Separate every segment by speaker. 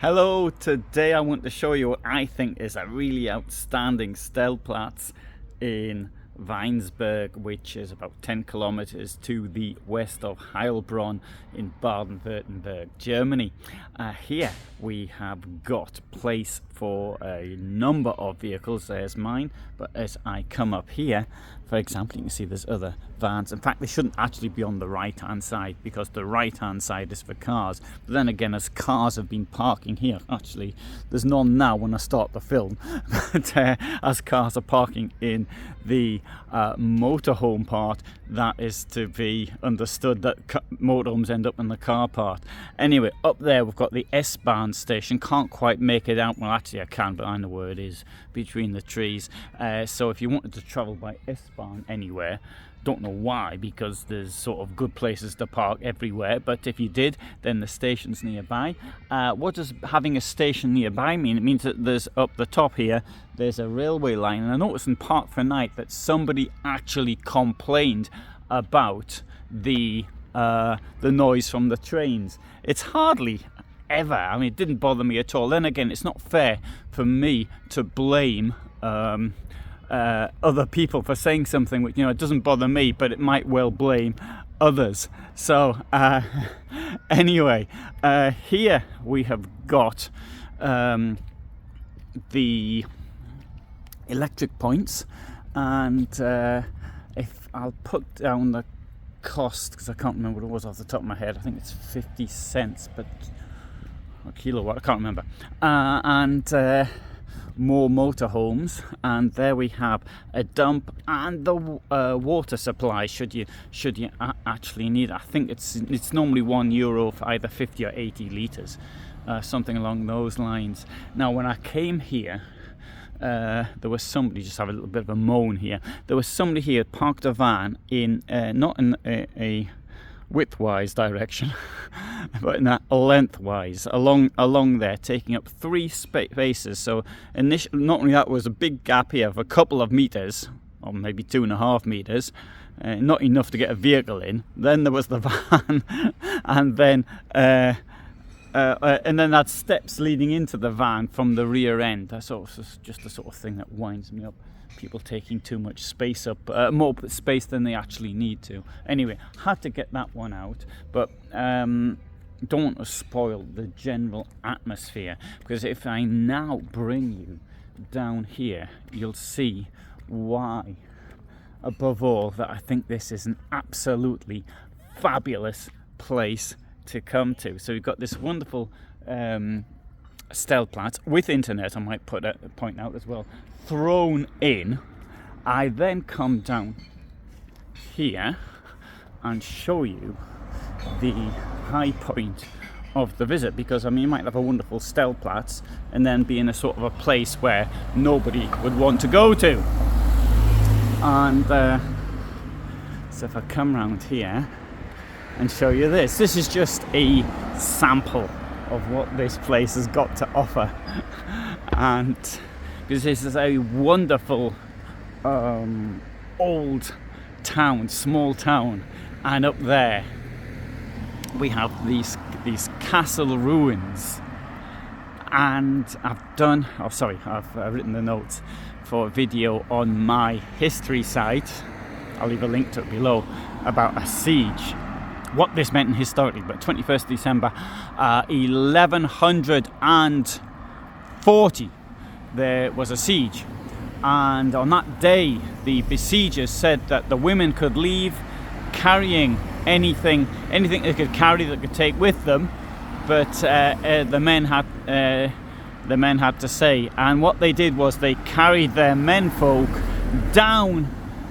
Speaker 1: Hello, today I want to show you what I think is a really outstanding stellplatz in Weinsberg, which is about 10 kilometers to the west of Heilbronn in Baden-Württemberg, Germany. Here we have got place for a number of vehicles. There's mine, but as I come up here, for example, you can see there's other vans. In fact, they shouldn't actually be on the right hand side because the right hand side is for cars. But then again, as cars have been parking here, actually there's none now when I start the film, but as cars are parking in the motorhome part, that is to be understood that motorhomes end up in the car part. Anyway, up there we've got the S-Bahn station. Can't quite make it out. Well, actually I can, but I know where it is between the trees. So if you wanted to travel by S-Bahn anywhere, don't know why, because there's sort of good places to park everywhere, but if you did, then the station's nearby. What does having a station nearby mean? It means that there's up the top here, there's a railway line, and I noticed in Park for Night that somebody actually complained about the noise from the trains. It's hardly ever, I mean, it didn't bother me at all. Then again, it's not fair for me to blame other people for saying something which, it doesn't bother me, but it might well blame others. So anyway, here we have got the electric points, and if I'll put down the cost, because I can't remember what it was off the top of my head. I think it's 50 cents but a kilowatt, I can't remember. And more motorhomes, and there we have a dump and the water supply should you actually need it. I think it's normally €1 for either 50 or 80 litres, something along those lines. Now when I came here, there was somebody, just have a little bit of a moan here, there was somebody here parked a van in not in a widthwise direction but in a lengthwise along there, taking up 3 spaces. So initially, not only that, was a big gap here of a couple of meters, or maybe 2.5 meters, not enough to get a vehicle in. Then there was the van and then that's steps leading into the van from the rear end. That's also just the sort of thing that winds me up. People taking too much space up, more space than they actually need to. Anyway, had to get that one out, but don't want to spoil the general atmosphere, because if I now bring you down here, you'll see why, above all, that I think this is an absolutely fabulous place to come to. So we've got this wonderful stellplatz with internet, I might point out as well, thrown in. I then come down here and show you the high point of the visit, because I mean, you might have a wonderful stellplatz and then be in a sort of a place where nobody would want to go to. And so if I come round here and show you this is just a sample of what this place has got to offer. And because this is a wonderful old town, small town, and up there we have these castle ruins. And I've written the notes for a video on my history site, I'll leave a link to it below, about a siege, what this meant historically. But 21st December 1140 there was a siege, and on that day the besiegers said that the women could leave carrying anything they could carry, that could take with them, but the men had to stay. And what they did was they carried their menfolk down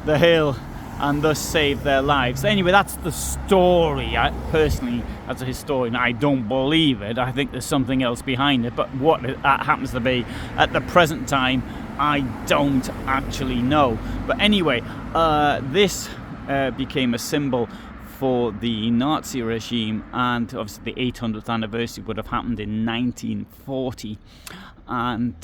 Speaker 1: the hill and thus saved their lives. Anyway, that's the story. I personally, as a historian, I don't believe it. I think there's something else behind it, but what it happens to be at the present time, I don't actually know. But anyway, this became a symbol for the Nazi regime, and obviously the 800th anniversary would have happened in 1940. And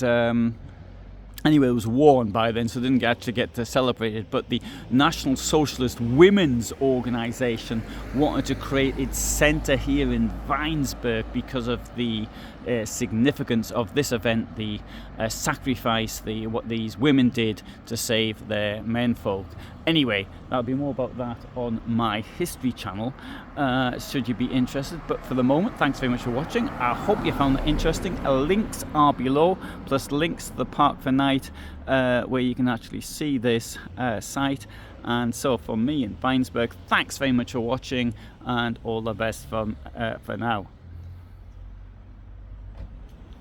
Speaker 1: Anyway, it was worn by then, so didn't actually get to celebrate it. But the National Socialist Women's Organisation wanted to create its centre here in Weinsberg because of the significance of this event, the sacrifice, what these women did to save their menfolk. Anyway, that'll be more about that on my history channel, should you be interested. But for the moment, thanks very much for watching. I hope you found it interesting. Links are below, plus links to the Park for Night, where you can actually see this site. And so from me in Weinsberg, thanks very much for watching, and all the best for now.